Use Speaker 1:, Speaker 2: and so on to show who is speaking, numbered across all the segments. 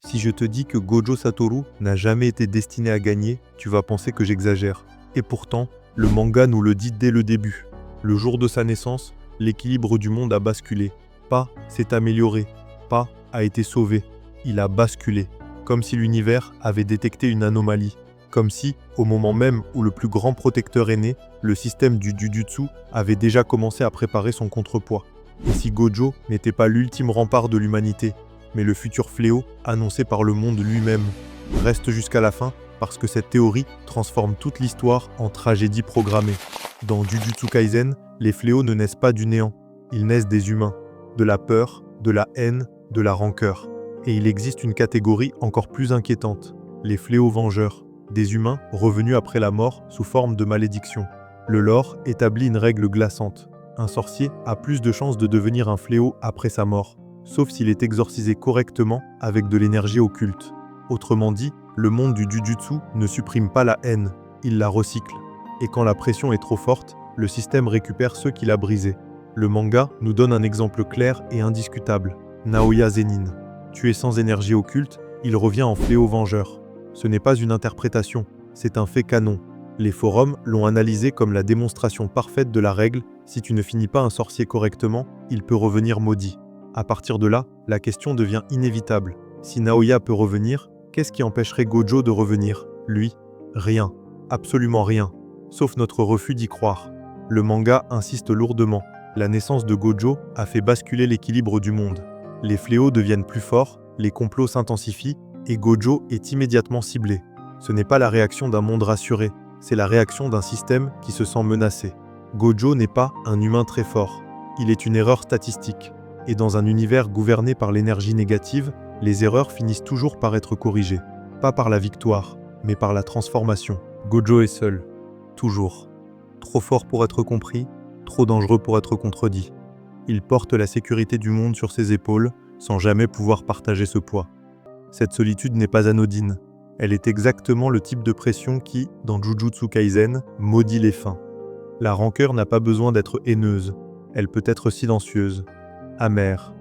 Speaker 1: Si je te dis que Gojo Satoru n'a jamais été destiné à gagner, tu vas penser que j'exagère. Et pourtant, le manga nous le dit dès le début. Le jour de sa naissance, l'équilibre du monde a basculé. Pa s'est amélioré. Pa a été sauvé. Il a basculé. Comme si l'univers avait détecté une anomalie. Comme si, au moment même où le plus grand protecteur est né, le système du Jujutsu avait déjà commencé à préparer son contrepoids. Et si Gojo n'était pas l'ultime rempart de l'humanité, mais le futur fléau annoncé par le monde lui-même. Reste jusqu'à la fin, parce que cette théorie transforme toute l'histoire en tragédie programmée. Dans Jujutsu Kaisen, les fléaux ne naissent pas du néant. Ils naissent des humains, de la peur, de la haine, de la rancœur. Et il existe une catégorie encore plus inquiétante, les fléaux vengeurs, des humains revenus après la mort sous forme de malédiction. Le lore établit une règle glaçante. Un sorcier a plus de chances de devenir un fléau après sa mort, sauf s'il est exorcisé correctement avec de l'énergie occulte. Autrement dit, le monde du Jujutsu ne supprime pas la haine, il la recycle. Et quand la pression est trop forte, le système récupère ceux qu'il a brisés. Le manga nous donne un exemple clair et indiscutable. Naoya Zenin. Tué sans énergie occulte, il revient en fléau vengeur. Ce n'est pas une interprétation, c'est un fait canon. Les forums l'ont analysé comme la démonstration parfaite de la règle, si tu ne finis pas un sorcier correctement, il peut revenir maudit. À partir de là, la question devient inévitable. Si Naoya peut revenir, qu'est-ce qui empêcherait Gojo de revenir? Lui? Rien. Absolument rien. Sauf notre refus d'y croire. Le manga insiste lourdement. La naissance de Gojo a fait basculer l'équilibre du monde. Les fléaux deviennent plus forts, les complots s'intensifient, et Gojo est immédiatement ciblé. Ce n'est pas la réaction d'un monde rassuré, c'est la réaction d'un système qui se sent menacé. Gojo n'est pas un humain très fort. Il est une erreur statistique. Et dans un univers gouverné par l'énergie négative, les erreurs finissent toujours par être corrigées. Pas par la victoire, mais par la transformation. Gojo est seul. Toujours. Trop fort pour être compris, trop dangereux pour être contredit. Il porte la sécurité du monde sur ses épaules, sans jamais pouvoir partager ce poids. Cette solitude n'est pas anodine. Elle est exactement le type de pression qui, dans Jujutsu Kaisen, maudit les fins. La rancœur n'a pas besoin d'être haineuse. Elle peut être silencieuse, amère,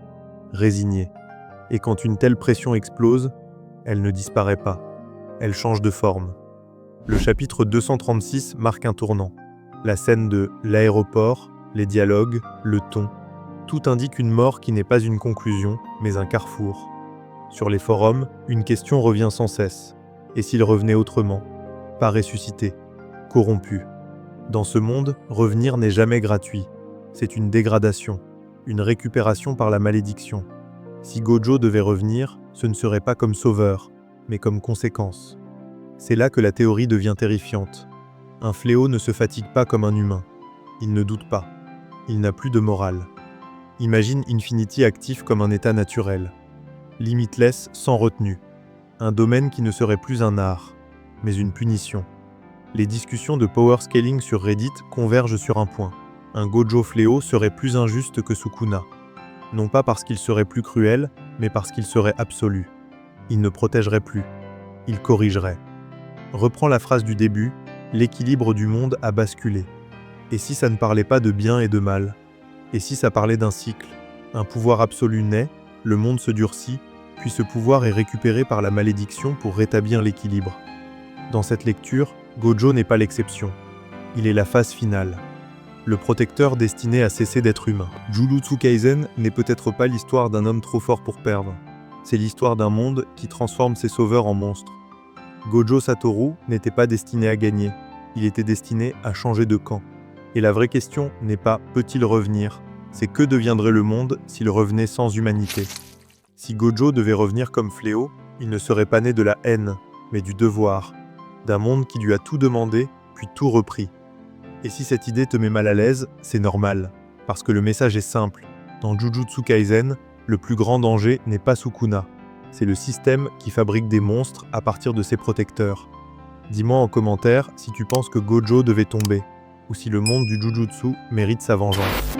Speaker 1: résignée. Et quand une telle pression explose, elle ne disparaît pas. Elle change de forme. Le chapitre 236 marque un tournant. La scène de l'aéroport, les dialogues, le ton. Tout indique une mort qui n'est pas une conclusion, mais un carrefour. Sur les forums, une question revient sans cesse. Et s'il revenait autrement? Pas ressuscité, corrompu. Dans ce monde, revenir n'est jamais gratuit. C'est une dégradation, une récupération par la malédiction. Si Gojo devait revenir, ce ne serait pas comme sauveur, mais comme conséquence. C'est là que la théorie devient terrifiante. Un fléau ne se fatigue pas comme un humain. Il ne doute pas. Il n'a plus de morale. Imagine Infinity actif comme un état naturel. Limitless sans retenue. Un domaine qui ne serait plus un art, mais une punition. Les discussions de power scaling sur Reddit convergent sur un point. Un Gojo fléau serait plus injuste que Sukuna. Non pas parce qu'il serait plus cruel, mais parce qu'il serait absolu. Il ne protégerait plus. Il corrigerait. Reprends la phrase du début, l'équilibre du monde a basculé. Et si ça ne parlait pas de bien et de mal? Et si ça parlait d'un cycle? Un pouvoir absolu naît, le monde se durcit, puis ce pouvoir est récupéré par la malédiction pour rétablir l'équilibre. Dans cette lecture, Gojo n'est pas l'exception. Il est la phase finale. Le protecteur destiné à cesser d'être humain. Jujutsu Kaisen n'est peut-être pas l'histoire d'un homme trop fort pour perdre. C'est l'histoire d'un monde qui transforme ses sauveurs en monstres. Gojo Satoru n'était pas destiné à gagner. Il était destiné à changer de camp. Et la vraie question n'est pas « peut-il revenir ?», c'est que deviendrait le monde s'il revenait sans humanité. Si Gojo devait revenir comme fléau, il ne serait pas né de la haine, mais du devoir. D'un monde qui lui a tout demandé, puis tout repris. Et si cette idée te met mal à l'aise, c'est normal, parce que le message est simple. Dans Jujutsu Kaisen, le plus grand danger n'est pas Sukuna. C'est le système qui fabrique des monstres à partir de ses protecteurs. Dis-moi en commentaire si tu penses que Gojo devait tomber, ou si le monde du Jujutsu mérite sa vengeance.